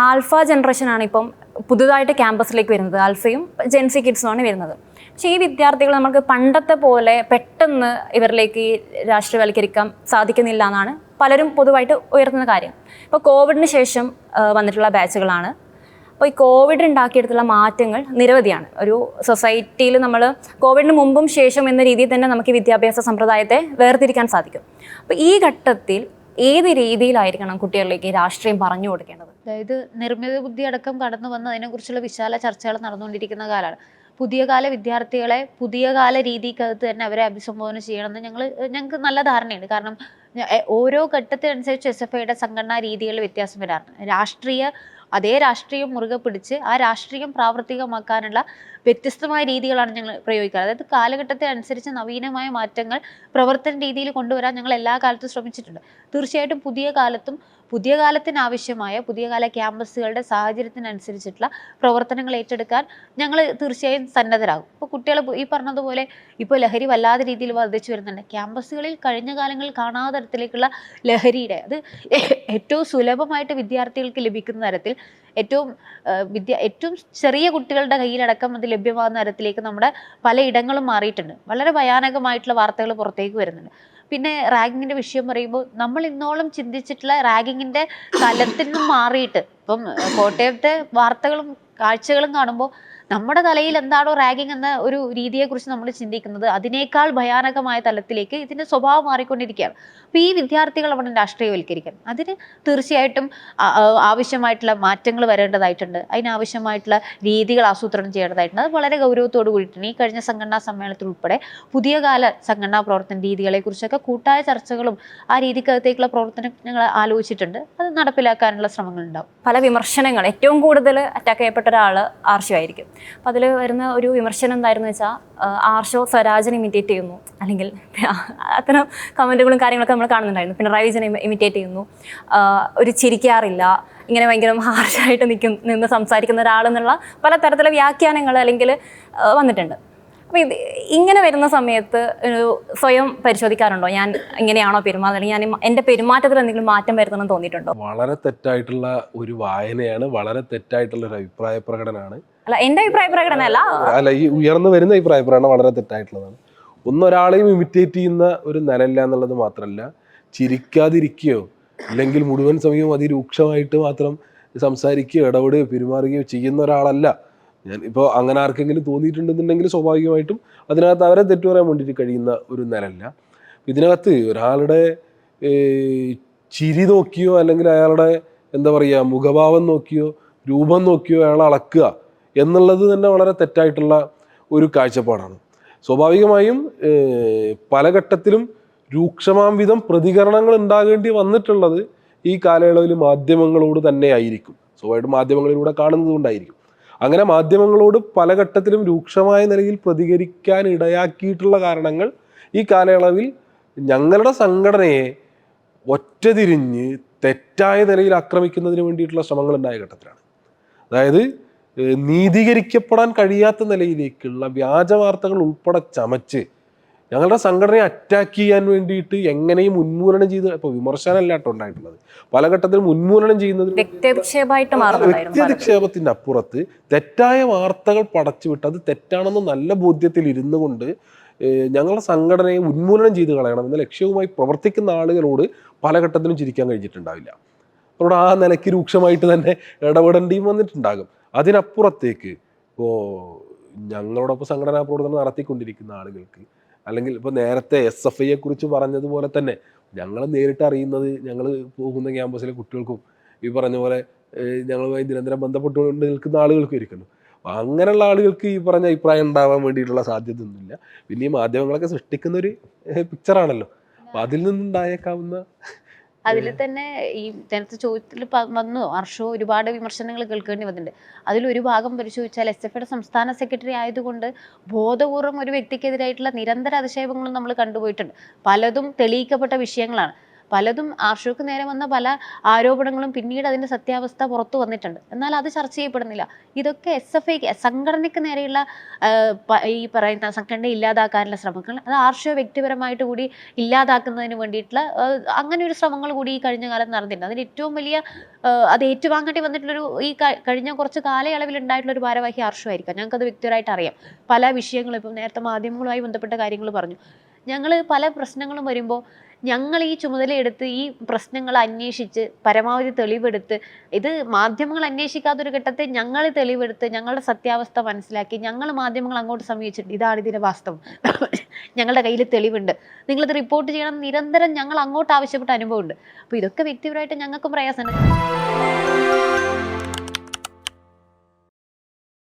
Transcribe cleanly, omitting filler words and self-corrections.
Alpha ജനറേഷനാണ് ഇപ്പം പുതുതായിട്ട് ക്യാമ്പസിലേക്ക് വരുന്നത്. ആൽഫയും ജെൻസി കിഡ്സുമാണ് വരുന്നത്. പക്ഷേ ഈ വിദ്യാർത്ഥികൾ നമുക്ക് പണ്ടത്തെ പോലെ പെട്ടെന്ന് ഇവരിലേക്ക് ഈ രാഷ്ട്രീയവൽക്കരിക്കാൻ സാധിക്കുന്നില്ല എന്നാണ് പലരും പൊതുവായിട്ട് ഉയർത്തുന്ന കാര്യം. ഇപ്പോൾ കോവിഡിന് ശേഷം വന്നിട്ടുള്ള ബാച്ചുകളാണ്. അപ്പോൾ ഈ കോവിഡ് ഉണ്ടാക്കിയെടുത്തുള്ള മാറ്റങ്ങൾ നിരവധിയാണ്. ഒരു സൊസൈറ്റിയിൽ നമ്മൾ കോവിഡിന് മുമ്പും ശേഷം എന്ന രീതിയിൽ തന്നെ നമുക്ക് ഈ വിദ്യാഭ്യാസ സമ്പ്രദായത്തെ വേർതിരിക്കാൻ സാധിക്കും. അപ്പോൾ ഈ ഘട്ടത്തിൽ ഏത് രീതിയിലായിരിക്കണം കുട്ടികളിലേക്ക് രാഷ്ട്രീയം പറഞ്ഞു കൊടുക്കേണ്ടത്? അതായത് നിർമ്മിത ബുദ്ധി അടക്കം കടന്നു വന്ന് അതിനെക്കുറിച്ചുള്ള വിശാല ചർച്ചകൾ നടന്നുകൊണ്ടിരിക്കുന്ന കാലമാണ്. പുതിയ കാല വിദ്യാർത്ഥികളെ പുതിയ കാല രീതിക്കകത്ത് തന്നെ അവരെ അഭിസംബോധന ചെയ്യണമെന്ന് ഞങ്ങൾക്ക് നല്ല ധാരണയുണ്ട്. കാരണം ഓരോ ഘട്ടത്തിനനുസരിച്ച് SFIയുടെ സംഘടനാ രീതികളിൽ വ്യത്യാസം വരാറുണ്ട്. അതേ രാഷ്ട്രീയം മുറുകെ പിടിച്ച് ആ രാഷ്ട്രീയം പ്രാവർത്തികമാക്കാനുള്ള വ്യത്യസ്തമായ രീതികളാണ് ഞങ്ങൾ പ്രയോഗിക്കുക. അതായത് കാലഘട്ടത്തിനനുസരിച്ച് നവീനമായ മാറ്റങ്ങൾ പ്രവർത്തന രീതിയിൽ കൊണ്ടുവരാൻ ഞങ്ങൾ എല്ലാ കാലത്തും ശ്രമിച്ചിട്ടുണ്ട്. തീർച്ചയായിട്ടും പുതിയ കാലത്തിനാവശ്യമായ പുതിയ കാല ക്യാമ്പസുകളുടെ സാഹചര്യത്തിനനുസരിച്ചിട്ടുള്ള പ്രവർത്തനങ്ങൾ ഏറ്റെടുക്കാൻ ഞങ്ങൾ തീർച്ചയായും സന്നദ്ധരാകും. ഇപ്പോൾ കുട്ടികൾ ഈ പറഞ്ഞതുപോലെ ഇപ്പോൾ ലഹരി വല്ലാതെ രീതിയിൽ വർദ്ധിച്ചു വരുന്നുണ്ട്. ക്യാമ്പസുകളിൽ കഴിഞ്ഞ കാലങ്ങളിൽ കാണാത്ത തരത്തിലേക്കുള്ള ലഹരിയുടെ അത് ഏറ്റവും സുലഭമായിട്ട് വിദ്യാർത്ഥികൾക്ക് ലഭിക്കുന്ന തരത്തിൽ ഏറ്റവും ചെറിയ കുട്ടികളുടെ കയ്യിലടക്കം അത് ലഭ്യമാകുന്ന തരത്തിലേക്ക് നമ്മുടെ പലയിടങ്ങളും മാറിയിട്ടുണ്ട്. വളരെ ഭയാനകമായിട്ടുള്ള വാർത്തകൾ പുറത്തേക്ക് വരുന്നുണ്ട്. പിന്നെ റാഗിങ്ങിന്റെ വിഷയം പറയുമ്പോൾ നമ്മൾ ഇന്നോളം ചിന്തിച്ചിട്ടുള്ള റാഗിങ്ങിന്റെ തലത്തിൽ നിന്നും മാറിയിട്ട് ഇപ്പം കോട്ടയത്തെ വാർത്തകളും കാഴ്ചകളും കാണുമ്പോൾ നമ്മുടെ തലയിൽ എന്താണോ റാഗിങ് എന്ന ഒരു രീതിയെക്കുറിച്ച് നമ്മൾ ചിന്തിക്കുന്നത് അതിനേക്കാൾ ഭയാനകമായ തലത്തിലേക്ക് ഇതിൻ്റെ സ്വഭാവം മാറിക്കൊണ്ടിരിക്കുകയാണ്. അപ്പോൾ ഈ വിദ്യാർത്ഥികൾ അവിടെ രാഷ്ട്രീയവൽക്കരിക്കണം. അതിന് തീർച്ചയായിട്ടും ആവശ്യമായിട്ടുള്ള മാറ്റങ്ങൾ വരേണ്ടതായിട്ടുണ്ട്. അതിനാവശ്യമായിട്ടുള്ള രീതികൾ ആസൂത്രണം ചെയ്യേണ്ടതായിട്ടുണ്ട്. അത് വളരെ ഗൗരവത്തോടു കൂടിയിട്ടുണ്ട്. ഈ കഴിഞ്ഞ സംഘടനാ സമ്മേളനത്തിൽ ഉൾപ്പെടെ പുതിയ കാല സംഘടനാ പ്രവർത്തന രീതികളെക്കുറിച്ചൊക്കെ കൂട്ടായ ചർച്ചകളും ആ രീതിക്കകത്തേക്കുള്ള പ്രവർത്തനങ്ങൾ ആലോചിച്ചിട്ടുണ്ട്. അത് നടപ്പിലാക്കാനുള്ള ശ്രമങ്ങളുണ്ടാവും. പല വിമർശനങ്ങൾ ഏറ്റവും കൂടുതൽ അറ്റാക്ക് ചെയ്യപ്പെട്ട ഒരാൾ ആർഷോ ആയിരിക്കും. അപ്പോൾ അതിൽ വരുന്ന ഒരു വിമർശനം എന്തായിരുന്നു വെച്ചാൽ ആർഷോ സ്വരാജിനെ ഇമിറ്റേറ്റ് ചെയ്യുന്നു, അല്ലെങ്കിൽ അത്തരം കമൻറ്റുകളും കാര്യങ്ങളൊക്കെ നമ്മൾ കാണുന്നുണ്ടായിരുന്നു. പിണറായി വിജയനെ ഇമിറ്റേറ്റ് ചെയ്യുന്നു, ഒരു ചിരിക്കാറില്ല, ഇങ്ങനെ ഭയങ്കര ഹാർഷായിട്ട് നിന്ന് സംസാരിക്കുന്ന ഒരാളെന്നുള്ള പല തരത്തിലുള്ള വ്യാഖ്യാനങ്ങൾ അല്ലെങ്കിൽ വന്നിട്ടുണ്ട്. അപ്പോൾ ഇങ്ങനെ വരുന്ന സമയത്ത് സ്വയം പരിശോധിക്കാറുണ്ടോ? ഞാൻ ഇങ്ങനെയാണോ പെരുമാറുന്നത്, അല്ലെങ്കിൽ ഞാൻ എൻ്റെ പെരുമാറ്റത്തിൽ എന്തെങ്കിലും മാറ്റം വരുത്തണമെന്ന് തോന്നിയിട്ടുണ്ടോ? വളരെ തെറ്റായിട്ടുള്ള ഒരു വായനയാണ്, വളരെ തെറ്റായിട്ടുള്ള ഒരു അഭിപ്രായ പ്രകടനമാണ്. അല്ല, എൻ്റെ അഭിപ്രായ പ്രകടനമല്ല, ഈ ഉയർന്നു വരുന്ന അഭിപ്രായ പ്രകടനം വളരെ തെറ്റായിട്ടുള്ളതാണ്. ഒന്നൊരാളെയും ഇമിറ്റേറ്റ് ചെയ്യുന്ന ഒരു നിലയില്ല എന്നുള്ളത് മാത്രമല്ല, ചിരിക്കാതിരിക്കുകയോ അല്ലെങ്കിൽ മുഴുവൻ സമയവും അതിരൂക്ഷമായിട്ട് മാത്രം സംസാരിക്കുകയോ ഇടപെടുകയോ പെരുമാറുകയോ ചെയ്യുന്ന ഒരാളല്ല ഞാൻ. ഇപ്പോൾ അങ്ങനെ ആർക്കെങ്കിലും തോന്നിയിട്ടുണ്ടെന്നുണ്ടെങ്കിൽ സ്വാഭാവികമായിട്ടും അതിനകത്ത് അവരെ തെറ്റു പറയാൻ വേണ്ടിയിട്ട് കഴിയുന്ന ഒരു നിലല്ല. ഇതിനകത്ത് ഒരാളുടെ ചിരി നോക്കിയോ അല്ലെങ്കിൽ അയാളുടെ എന്താ പറയുക മുഖഭാവം നോക്കിയോ രൂപം നോക്കിയോ അയാളെ അളക്കുക എന്നുള്ളത് തന്നെ വളരെ തെറ്റായിട്ടുള്ള ഒരു കാഴ്ചപ്പാടാണ്. സ്വാഭാവികമായും പല ഘട്ടത്തിലും രൂക്ഷമാം വിധം പ്രതികരണങ്ങൾ ഉണ്ടാകേണ്ടി വന്നിട്ടുള്ളത് ഈ കാലയളവിൽ മാധ്യമങ്ങളോട് തന്നെ ആയിരിക്കും. സ്വാഭാവികമായിട്ടും മാധ്യമങ്ങളിലൂടെ കാണുന്നത് കൊണ്ടായിരിക്കും. അങ്ങനെ മാധ്യമങ്ങളോട് പല ഘട്ടത്തിലും രൂക്ഷമായ നിലയിൽ പ്രതികരിക്കാൻ ഇടയാക്കിയിട്ടുള്ള കാരണങ്ങൾ ഈ കാലയളവിൽ ഞങ്ങളുടെ സംഘടനയെ ഒറ്റതിരിഞ്ഞ് തെറ്റായ നിലയിൽ ആക്രമിക്കുന്നതിന് വേണ്ടിയിട്ടുള്ള ശ്രമങ്ങൾ ഉണ്ടായ ഘട്ടത്തിലാണ്. അതായത് നീതീകരിക്കപ്പെടാൻ കഴിയാത്ത നിലയിലേക്കുള്ള വ്യാജ വാർത്തകൾ ഉൾപ്പെടെ ചമച്ച് ഞങ്ങളുടെ സംഘടനയെ അറ്റാക്ക് ചെയ്യാൻ വേണ്ടിയിട്ട് എങ്ങനെയും ഉന്മൂലനം ചെയ്ത്, ഇപ്പോൾ വിമർശനമല്ല കേട്ടോ ഉണ്ടായിട്ടുള്ളത്, പല ഘട്ടത്തിലും ഉന്മൂലനം ചെയ്യുന്നത് വ്യക്തിയധിക്ഷേപത്തിൻ്റെ അപ്പുറത്ത് തെറ്റായ വാർത്തകൾ പടച്ചുവിട്ട് അത് തെറ്റാണെന്ന് നല്ല ബോധ്യത്തിൽ ഇരുന്നു കൊണ്ട് ഞങ്ങളുടെ സംഘടനയെ ഉന്മൂലനം ചെയ്ത് കളയണം എന്ന ലക്ഷ്യവുമായി പ്രവർത്തിക്കുന്ന ആളുകളോട് പല ഘട്ടത്തിലും ചിരിക്കാൻ കഴിഞ്ഞിട്ടുണ്ടാവില്ല. അവരോട് ആ നിലയ്ക്ക് രൂക്ഷമായിട്ട് തന്നെ ഇടപെടേണ്ടിയും വന്നിട്ടുണ്ടാകും. അതിനപ്പുറത്തേക്ക് ഇപ്പോൾ ഞങ്ങളോടൊപ്പം സംഘടനാ പ്രവർത്തനം നടത്തിക്കൊണ്ടിരിക്കുന്ന ആളുകൾക്ക്, അല്ലെങ്കിൽ ഇപ്പോൾ നേരത്തെ SFIയെ കുറിച്ച് പറഞ്ഞതുപോലെ തന്നെ ഞങ്ങൾ നേരിട്ട് അറിയുന്നത് ഞങ്ങൾ പോകുന്ന ക്യാമ്പസിലെ കുട്ടികൾക്കും ഈ പറഞ്ഞ പോലെ ഞങ്ങളുമായി നിരന്തരം ബന്ധപ്പെട്ടുകൊണ്ട് നിൽക്കുന്ന ആളുകൾക്കും ഇരിക്കുന്നു. അപ്പോൾ അങ്ങനെയുള്ള ആളുകൾക്ക് ഈ പറഞ്ഞ അഭിപ്രായം ഉണ്ടാവാൻ വേണ്ടിയിട്ടുള്ള സാധ്യതയൊന്നുമില്ല. പിന്നെ ഈ മാധ്യമങ്ങളൊക്കെ സൃഷ്ടിക്കുന്ന ഒരു പിക്ചറാണല്ലോ, അപ്പോൾ അതിൽ നിന്നുണ്ടായേക്കാവുന്ന അതിൽ തന്നെ ഈ നേരത്തെ ചോദ്യത്തിൽ വന്നു ഹർഷോ ഒരുപാട് വിമർശനങ്ങൾ കേൾക്കേണ്ടി വന്നിട്ടുണ്ട്. അതിലൊരു ഭാഗം പരിശോധിച്ചാൽ SFIയുടെ സംസ്ഥാന സെക്രട്ടറി ആയതുകൊണ്ട് ബോധപൂർവം ഒരു വ്യക്തിക്കെതിരായിട്ടുള്ള നിരന്തര അധിക്ഷേപങ്ങളും നമ്മൾ കണ്ടുപോയിട്ടുണ്ട്. പലതും തെളിയിക്കപ്പെട്ട വിഷയങ്ങളാണ്. പലതും ആർഷോക്ക് നേരെ വന്ന പല ആരോപണങ്ങളും പിന്നീട് അതിൻ്റെ സത്യാവസ്ഥ പുറത്തു വന്നിട്ടുണ്ട്. എന്നാൽ അത് ചർച്ച ചെയ്യപ്പെടുന്നില്ല. ഇതൊക്കെ SFI സംഘടനയ്ക്ക് നേരെയുള്ള ഈ പറയുന്ന സംഘടന ഇല്ലാതാക്കാനുള്ള ശ്രമങ്ങൾ, അത് ആർഷോ വ്യക്തിപരമായിട്ട് കൂടി ഇല്ലാതാക്കുന്നതിന് വേണ്ടിയിട്ടുള്ള അങ്ങനെ ഒരു ശ്രമങ്ങൾ കൂടി ഈ കഴിഞ്ഞ കാലത്ത് നടന്നിട്ടുണ്ട്. അതിന് ഏറ്റവും വലിയ അത് ഏറ്റുവാങ്ങേണ്ടി വന്നിട്ടുള്ളൊരു ഈ കഴിഞ്ഞ കുറച്ച് കാലയളവിൽ ഉണ്ടായിട്ടുള്ള ഒരു ഭാരവാഹി ആർഷോ ആയിരിക്കാം. ഞങ്ങൾക്കത് വ്യക്തിപരമായിട്ട് അറിയാം. പല വിഷയങ്ങളും ഇപ്പം നേരത്തെ മാധ്യമങ്ങളുമായി ബന്ധപ്പെട്ട കാര്യങ്ങൾ പറഞ്ഞു. ഞങ്ങൾ പല പ്രശ്നങ്ങളും വരുമ്പോൾ ഞങ്ങൾ ഈ ചുമതലയെടുത്ത് ഈ പ്രശ്നങ്ങൾ അന്വേഷിച്ച് പരമാവധി തെളിവെടുത്ത്, ഇത് മാധ്യമങ്ങൾ അന്വേഷിക്കാത്തൊരു ഘട്ടത്തിൽ ഞങ്ങൾ തെളിവെടുത്ത് ഞങ്ങളുടെ സത്യാവസ്ഥ മനസ്സിലാക്കി ഞങ്ങൾ മാധ്യമങ്ങൾ അങ്ങോട്ട് സമീപിച്ചിട്ടുണ്ട്. ഇതാണ് ഇതിൻ്റെ വാസ്തവം, ഞങ്ങളുടെ കയ്യിൽ തെളിവുണ്ട്, നിങ്ങളിത് റിപ്പോർട്ട് ചെയ്യണം, നിരന്തരം ഞങ്ങൾ അങ്ങോട്ട് ആവശ്യപ്പെട്ട അനുഭവമുണ്ട്. അപ്പോൾ ഇതൊക്കെ വ്യക്തിപരമായിട്ട് ഞങ്ങൾക്കും പ്രയാസമുണ്ട്.